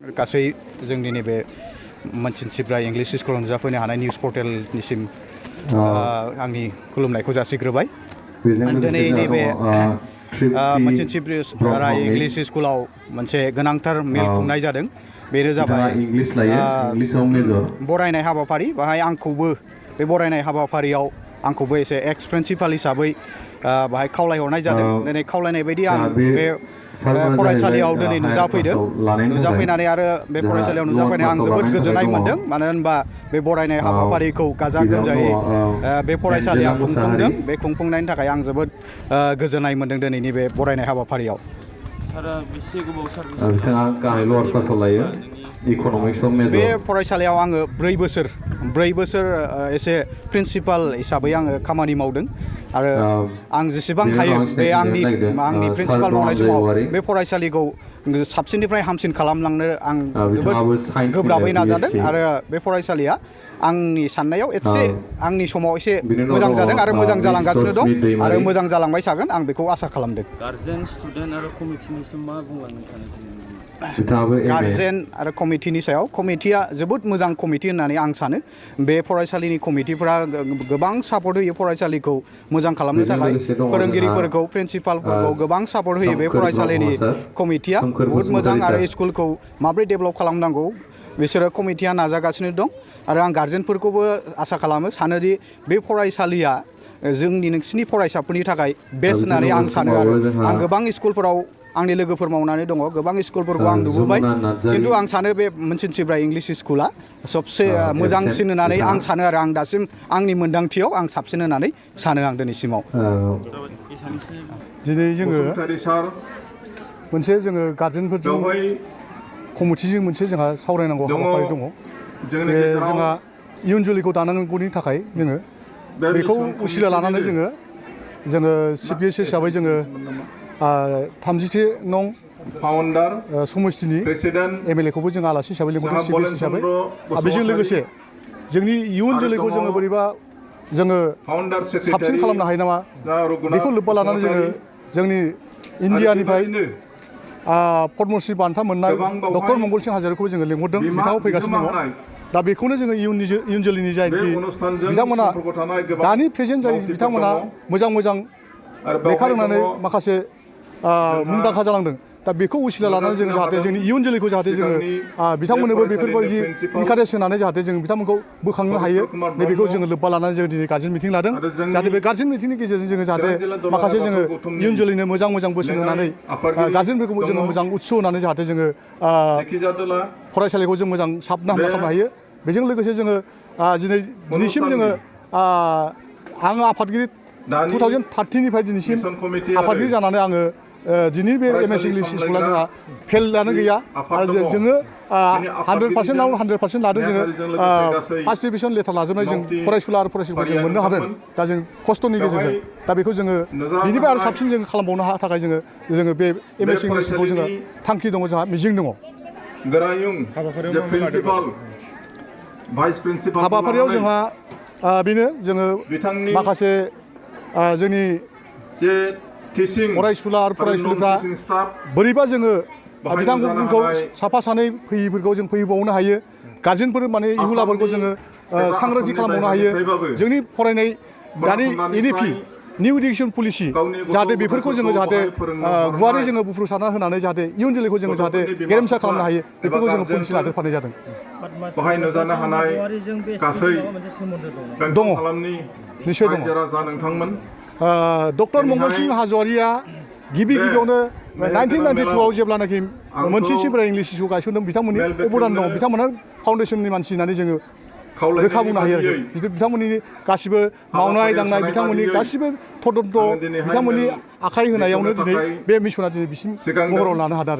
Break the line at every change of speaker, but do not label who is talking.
गासै जोंनि नैबे मोनसिनसिफ्रा इंलिश स्कुलाव नुजाफैनो हानाय निउज पर्टेलनिसिम आंनि खुलुमनायखौ जासिग्रोबाय। दिनै नैबे मोनसिनसिफ्रा इंलिश स्कुलाव मोनसे गोनांथार मेल खुंनाय जादों। बेनो जाबाय बरायनाय हाबाफारि। बाहाय आंखौबो बे बरायनाय हाबाफारियाव आंखौबो एसे एक्स प्रिन्सिपाल हिसाबै बाहाय खावलायहरनाय जादों। दिनै खावलायनाय बायदि आं बे फरायसालियाव दिनै नुजाफैदों। नुजाफैनानै आरो बे फरायसालियाव नुजाफैनानै आं जोबोद गोजोननाय मोन्दों। मानो होनबा बे बरायनाय हाबाफारिखौ गाजा गोमजायै बे फरायसालिया खुंफुंदों। बे खुंफुंनायनि थाखाय आं जोबोद गोजोननाय मोन्दों दिनैनि बे बरायनाय हाबाफारियाव।
बिथाङा गाहाय लवार क्लासाव लायो इक'नमिक्सआव मेजर।
बे फरायसालियाव आङो 4 बोसोर एसे प्रिन्सिपाल हिसाबै आङो खामानि मावदों। आरो आं जेसेबां हायो बे आंनि प्रिन्सिपाल मावनाय समाव बे फरायसालिखौ साबसिननिफ्राय हामसिन खालामलांनो आं जोबोद गोब्राबै नाजादों। आरो बे फरायसालिया आंनि साननायाव एसे आंनि समाव एसे मोजां जादों आरो मोजां जालांगासिनो दं आरो मोजां जालांबाय थागोन आं बेखौ आसा खालामदों।
गार्जेन स्टुडेन्ट आरो कमिटिनिसिम मा बुंलांनो सानो?
गार्जेन आरो कमिटिनि सायाव कमिटिया जोबोद मोजां कमिटि होननानै आं सानो। बे फरायसालिनि कमिटिफोरा गोबां सापर्ट होयो फरायसालिखौ मोजां खालामनो थाखाय। फोरोंगिरिफोरखौ प्रिन्सिपालफोरखौ गोबां सापर्ट होयो बे फरायसालिनि कमिटिया। बहुद मोजां आरो स्कुलखौ माबोरै डेभेलप खालामनांगौ बिसोरो कमिटिया नाजागासिनो दं। आरो आं गार्जेनफोरखौबो आसा खालामो सानोदि बे फरायसालिया जोंनि नोंसिनि फरायसाफोरनि थाखाय बेस्ट होननानै आं सानो। आरो आं गोबां स्कुलफोराव आंनि लोगोफोर मावनानै दङ। गोबां स्कुलफोरखौ आं नुबोबाय। खिन्थु आं सानो बे मोनसिनसिफ्रा इंलिश स्कुला सबसे मोजांसिन होननानै आं सानो। आरो आं दासिम आंनि मोन्दांथियाव आं साबसिन होननानै सानो आं दिनैसिमाव।
दिनै जोङो मोनसे गार्जेनफोरजों कमिटिजों मोनसे जोंहा सावरायनांगौ हाबाफारि दङ। बे जोंहा इयुन जोलैखौ दानांगौनि थाखाय जोङो बेखौ उसिला लानानै जोङो चिफ गेस्ट हिसाबै जोङो 33 नं समस्तिनि MLA खौबो जों आलासि हिसाबै लिंहरदों चिफ गेस्ट हिसाबै। बेजों लोगोसे जोंनि इयुन जोलैखौ जोङो बोरैबा जोङो साबसिन खालामनो हायो नामा बेखौ लोब्बा लानानै जोङो जोंनि इन्डियानिफ्राय पद्मश्री बान्था मोननाय डक्टर मंगल सिं हाज'रिकाखौ जोङो लिंहरदों। बिथाङा फैगासिनो दङ। दा बेखौनो जोङो इयुन जोलैनि जायनाखि बिथांमोना दानि प्रेजेन्ट जाय बिथांमोना मोजां लेखा रोंनानै माखासे मुंदांखा जालांदों। दा बेखौ उसिला लानानै जोङो जाहाथे जोंनि इयुन जोलैखौ जाहाथे जोङो बिथांमोननोबो बेफोरबायदि इनकारेज होनानै जाहाथे जों बिथांमोनखौ बोखांनो हायो नैबेखौ जोङो लोब्बा लानानै जोङो दिनै गार्जेन मिटिं लादों। जाहाथे बे गार्जेन मिटिंनि गेजेरजों जोङो जाहाथे माखासे जोङो इयुन जोलैनो मोजां बोसोन होनानै गार्जेनफोरखौबो जोङो मोजां उत्स होनानै जाहाथे जोङो फरायसालिखौ जों मोजां साबना हामना खालामनो हायो। बेजों लोगोसे जोङो दिनैसिम जोङो आङो आफादगिरि 2013 निफ्राय दिनैसिम आफादगिरि जानानै आङो दिनै बे MS इंलिश स्कुला जोंहा फेलआनो गैया। आरो जोङो 100% आव 100% लादों। जोङो फार्स्ट डिभिजन लेटार लाजोबनाय जों फरायसुला आरो फरायसुलिफोर जों मोननो हादों। दा जों खस्थ'नि गेजेरजों दा बेखौ जोङो बिनिफ्राय आरो साबसिन जों खालामबावनो थाखाय जोङो बे MS इंलिशखौ जोङो थांखि दङ, जोंहा मिजिं दङ। हाबाफारियाव जोंहा बेनो जोङो माखासे जोंनि फरायसुला आरो फरायसुलिफ्रा बोरैबा जोङो बिथांमोनखौ साफा सानै फैयैफोरखौ जों फैबावनो हायो। गार्जेनफोर माने इहुलाफोरखौ जोङो सांग्रांथि खालामबावनो हायो। जोंनि फरायनाय दानि NEP निउ इडुकेसन पलिसि जाहाथे बेफोरखौ जोङो जाहाथे गुवारै जोङो बुफ्रुसारना होनानै जाहाथे इयुन जोलैखौ जोङो जाहाथे गेरेमसा खालामनो हायो बेफोरखौ जोङो पलिसि लादेरफानाय जादों।
बाहाय नुजानो हानाय गासै
दङ, निस्सय दङ।
नोंथांमोन
डक्टर मंगल सिं हाज'वारिया गिबियावनो 1992 आव जेब्लानाखि मोनसिनसिफ्रा इंलिश स्कुल गायसनदों बिथांमोननि अबदान दङ। बिथांमोना फाउन्डेसननि मानसि होननानै जोङो रोखा बुंनो हायो। आरो बिथांमोननि गासिबो मावनाय दांनाय बिथांमोननि गासिबो तदन्त बिथांमोननि आखाइ होनायावनो दिनै बे मिसना दिनै बिसिम महराव लानो हादों। आरो